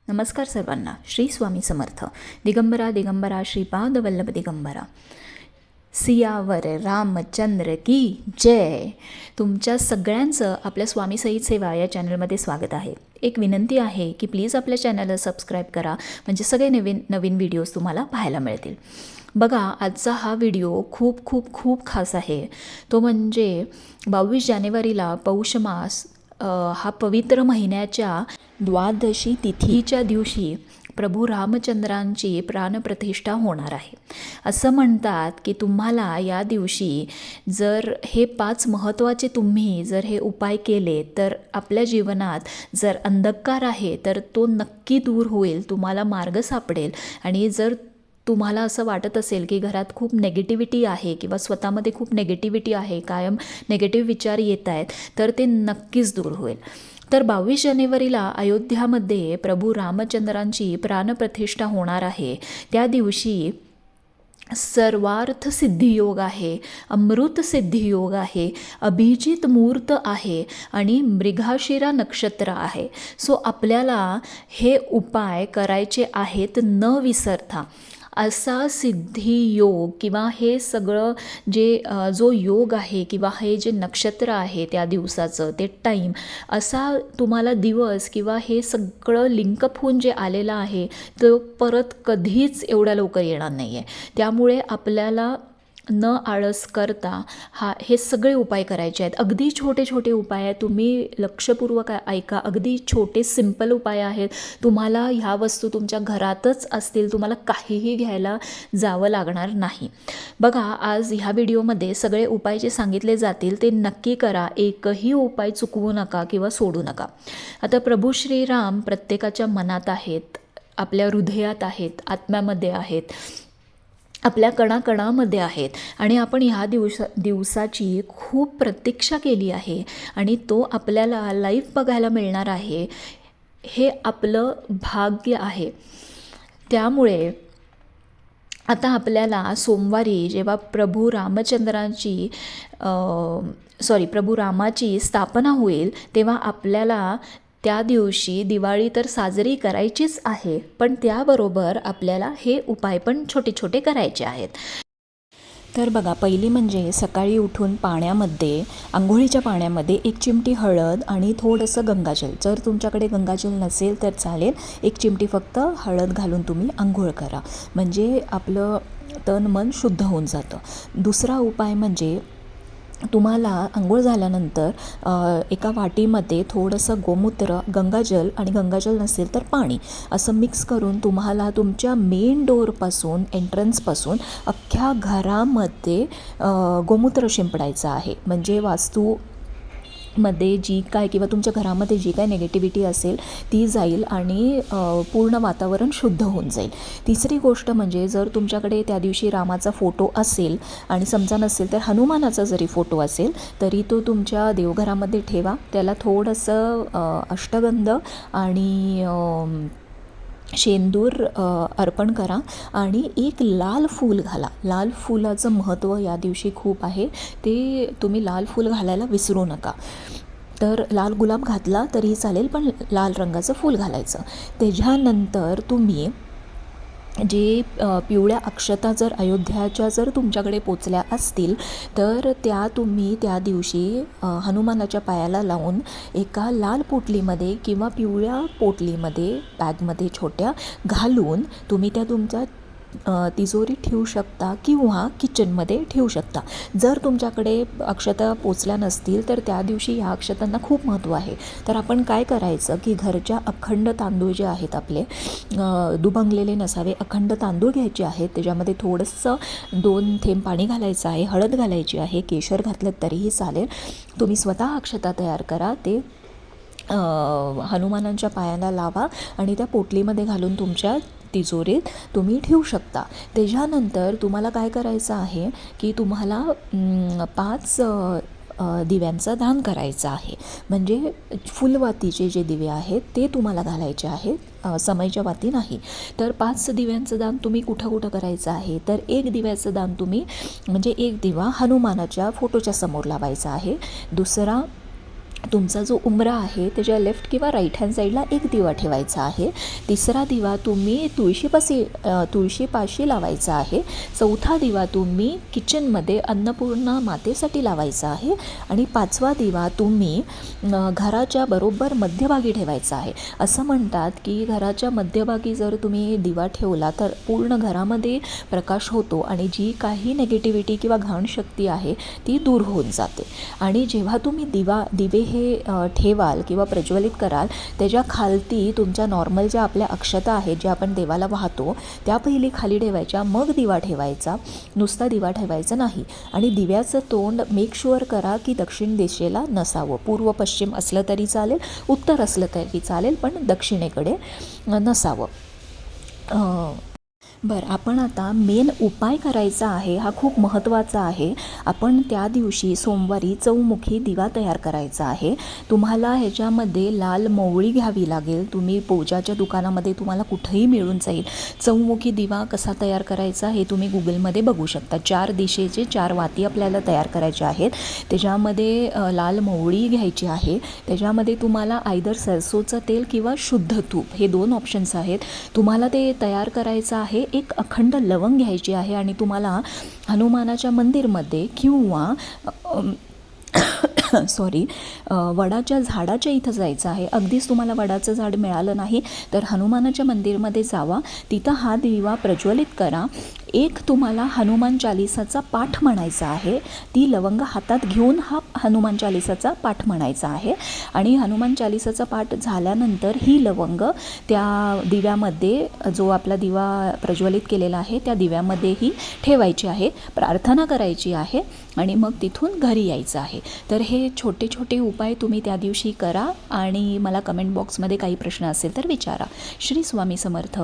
नमस्कार सर्वांना. श्री स्वामी समर्थ. दिगंबरा दिगंबरा श्रीपाद वल्लभ दिगंबरा. सियावर रामचंद्र की जय. तुमच्या सगळ्यांचं आपल्या स्वामी सहित सेवा या चॅनलमध्ये स्वागत आहे. एक विनंती आहे की प्लीज आपल्या चॅनलला सबस्क्राईब करा, म्हणजे सगळे नवीन व्हिडिओज तुम्हाला पाहायला मिळतील. बघा, आजचा हा व्हिडिओ खूप खूप खूप खास आहे. तो म्हणजे 22 जानेवारीला पौष मास हा पवित्र महिन्याच्या द्वादशी तिथीच्या दिवशी प्रभू रामचंद्रांची प्राणप्रतिष्ठा होणार आहे. असं म्हणतात की तुम्हाला या दिवशी जर हे 5 महत्त्वाचे तुम्ही जर हे उपाय केले तर आपल्या जीवनात जर अंधकार आहे तर तो नक्की दूर होईल, तुम्हाला मार्ग सापडेल. आणि जर तुम्हाला असं वाटत असेल की घरात खूप नेगेटिव्हिटी आहे किंवा स्वतःमध्ये खूप नेगेटिव्हिटी आहे, कायम नेगेटिव्ह विचार येत आहेत, तर ते नक्कीच दूर होईल. तर 22 जानेवारीला अयोध्यामध्ये प्रभू रामचंद्रांची प्राणप्रतिष्ठा होणार आहे. त्या दिवशी सर्वार्थ सिद्धियोग आहे, अमृत सिद्धियोग आहे, अभिजित मुहूर्त आहे आणि मृगाशिरा नक्षत्र आहे. सो आपल्याला हे उपाय करायचे आहेत न विसरता. असा सिद्धियोग किंवा हे सगळं जो योग आहे किंवा हे जे नक्षत्र आहे त्या दिवसाचं ते टाईम, असा तुम्हाला दिवस किंवा हे सगळं लिंकअप होऊन जे आलेलं आहे तो परत कधीच एवढ्या लवकर येणार नाही आहे. त्यामुळे आपल्याला न आळस करता हे सगळे उपाय करायचे आहेत. अगदी छोटे छोटे उपाय आहेत, तुम्ही लक्षपूर्वक ऐका. अगदी छोटे सिंपल उपाय आहेत. तुम्हाला ह्या वस्तू तुमच्या घरातच असतील, तुम्हाला काहीही घ्यायला जावं लागणार नाही. बघा, आज ह्या व्हिडिओमध्ये सगळे उपाय जे सांगितले जातील ते नक्की करा. एकही उपाय चुकवू नका किंवा सोडू नका. आता प्रभू श्रीराम प्रत्येकाच्या मनात आहेत, आपल्या हृदयात आहेत, आत्म्यामध्ये आहेत, आपल्या कणाकणामध्ये आहेत. आणि आपण ह्या दिवसाची खूप प्रतीक्षा केली आहे आणि तो आपल्याला लाईव्ह बघायला मिळणार आहे. हे आपलं भाग्य आहे. त्यामुळे आता आपल्याला सोमवारी जेव्हा प्रभू रामाची स्थापना होईल तेव्हा आपल्याला त्या दिवशी दिवाळी तर साजरी करायचीच आहे, पण त्याबरोबर आपल्याला हे उपाय पण छोटे छोटे करायचे आहेत. तर बघा, पहिली म्हणजे सकाळी उठून आंघोळीच्या पाण्यामध्ये 1 चिमटी हळद आणि थोडंसं गंगाजल. जर तुमच्याकडे गंगाजल नसेल तर चालेल, 1 चिमटी फक्त हळद घालून तुम्ही आंघोळ करा, म्हणजे आपलं तन मन शुद्ध होऊन जातं. दुसरा उपाय म्हणजे तुम्हाला आंघोळ झाल्यानंतर एका वाटीमध्ये थोडंसं गोमूत्र, गंगाजल आणि गंगाजल नसेल तर पाणी असं मिक्स करून तुम्हाला तुमच्या मेन डोअरपासून, एंट्रन्सपासून अख्ख्या घरामध्ये गोमूत्र शिंपडायचं आहे. म्हणजे वास्तूमध्ये जी काय किंवा तुमच्या घरामध्ये जी काय नेगेटिव्हिटी असेल ती जाईल आणि पूर्ण वातावरण शुद्ध होऊन जाईल. तिसरी गोष्ट म्हणजे जर तुमच्याकडे त्या दिवशी रामाचा फोटो असेल आणि समजा नसेल तर हनुमानाचा जरी फोटो असेल तरी तो तुमच्या देवघरामध्ये ठेवा. त्याला थोडंसं अष्टगंध आणि शेंदूर अर्पण करा आणि एक लाल फूल घाला. लाल फुलाचं महत्त्व या दिवशी खूप आहे, ते तुम्ही लाल फूल घालायला विसरू नका. तर लाल गुलाब घातला तरीही चालेल, पण लाल रंगाचं फूल घालायचं. त्याच्यानंतर तुम्ही जे पिवळ्या अक्षता जर अयोध्याच्या जर तुमच्याकडे पोचल्या असतील तर त्या तुम्ही त्या दिवशी हनुमानाच्या पायाला लावून एका लाल पोटलीमध्ये किंवा पिवळ्या पोटलीमध्ये, बॅगमध्ये छोट्या घालून तुम्ही त्या तुमच्या तिजोरीत ठेवू शकता किंवा किचनमध्ये ठेवू शकता. जर तुमच्याकडे अक्षता पोचल्या नसतील तर त्या दिवशी ह्या अक्षतांना खूप महत्त्व आहे. तर आपण काय करायचं की घरच्या अखंड तांदूळ जे आहेत आपले, दुभंगलेले नसावे, अखंड तांदूळ घ्यायचे आहेत. त्याच्यामध्ये थोडंसं 2 थेंब पाणी घालायचं आहे, हळद घालायची आहे, केशर घातलं तरीही चालेल. तुम्ही स्वतः अक्षता तयार करा, ते हनुमानांच्या पायाला लावा आणि त्या पोटलीमध्ये घालून तुमच्या तिजोरीत तुम्ही ठेवू शकता. त्याच्यानंतर तुम्हाला काय करायचं आहे की तुम्हाला 5 दिव्यांचं दान करायचं आहे. म्हणजे फुलवातीचे जे दिवे आहेत ते तुम्हाला घालायचे आहेत, समईच्या वाती नाही. तर 5 दिव्यांचं दान तुम्ही कुठं करायचं आहे तर 1 दिव्याचं दान म्हणजे 1 दिवा हनुमानाच्या फोटोच्या समोर लावायचा आहे. दुसरा तुमचा जो उंबरा आहे त्याच्या लेफ्ट किंवा राईट हँड साईडला एक दिवा ठेवायचा आहे. तिसरा दिवा तुम्ही तुळशीपाशी लावायचा आहे. चौथा दिवा तुम्ही किचनमध्ये अन्नपूर्णा मातेसाठी लावायचा आहे. आणि 5वा दिवा तुम्ही घराच्या बरोबर मध्यभागी ठेवायचा आहे. असं म्हणतात की घराच्या मध्यभागी जर तुम्ही दिवा ठेवला तर पूर्ण घरामध्ये प्रकाश होतो आणि जी काही नेगेटिव्हिटी किंवा घाण शक्ती आहे ती दूर होऊन जाते. आणि जेव्हा तुम्ही दिवे हे ठेवाल किंवा प्रज्वलित कराल त्याच्या खालती तुमच्या नॉर्मल ज्या आपल्या अक्षता आहेत ज्या आपण देवाला वाहतो त्या पहिली खाली ठेवायच्या, मग दिवा ठेवायचा. नुसता दिवा ठेवायचा नाही. आणि दिव्याचं तोंड मेक शुअर करा की दक्षिण दिशेला नसावं. पूर्व पश्चिम असलं तरी चालेल, उत्तर असलं तरी चालेल, पण दक्षिणेकडे नसावं. बरं, आपण आता मेन उपाय करायचा आहे, हा खूप महत्त्वाचा आहे. आपण त्या दिवशी सोमवारी चौमुखी दिवा तयार करायचा आहे. तुम्हाला ह्याच्यामध्ये लाल मोवळी घ्यावी लागेल. तुम्ही पूजाच्या दुकानामध्ये तुम्हाला कुठेही मिळून जाईल. चौमुखी दिवा कसा तयार करायचा हे तुम्ही गुगलमध्ये बघू शकता. 4 दिशेचे 4 वाती आपल्याला तयार करायच्या आहेत. त्याच्यामध्ये लाल मोवळी घ्यायची आहे. त्याच्यामध्ये तुम्हाला आयदर सरसोचं तेल किंवा शुद्ध तूप हे 2 ऑप्शन्स आहेत. तुम्हाला ते तयार करायचं आहे. एक अखंड लवंग घ्यायची आहे आणि तुम्हाला हनुमानाच्या मंदिरमध्ये किंवा वडाच्या झाडाच्या इथं जायचं आहे. अगदीच तुम्हाला वडाचं झाड मिळालं नाही तर हनुमानाच्या मंदिरमध्ये जावा, तिथं हा दिवा प्रज्वलित करा. एक तुम्हाला हनुमान चालिसाचा पाठ म्हणायचा आहे. ती लवंग हातात घेऊन हा हनुमान चालिसाचा पाठ म्हणायचा आहे. आणि हनुमान चालिसाचा पाठ झाल्यानंतर ही लवंग त्या दिव्यामध्ये, जो आपला दिवा प्रज्वलित केलेला आहे त्या दिव्यामध्येही ठेवायची आहे, प्रार्थना करायची आहे आणि मग तिथून घरी यायचं आहे. तर हे छोटे छोटे उपाय तुम्ही त्या दिवशी करा आणि मला कमेंट बॉक्समध्ये काही प्रश्न असेल तर विचारा. श्री स्वामी समर्थ.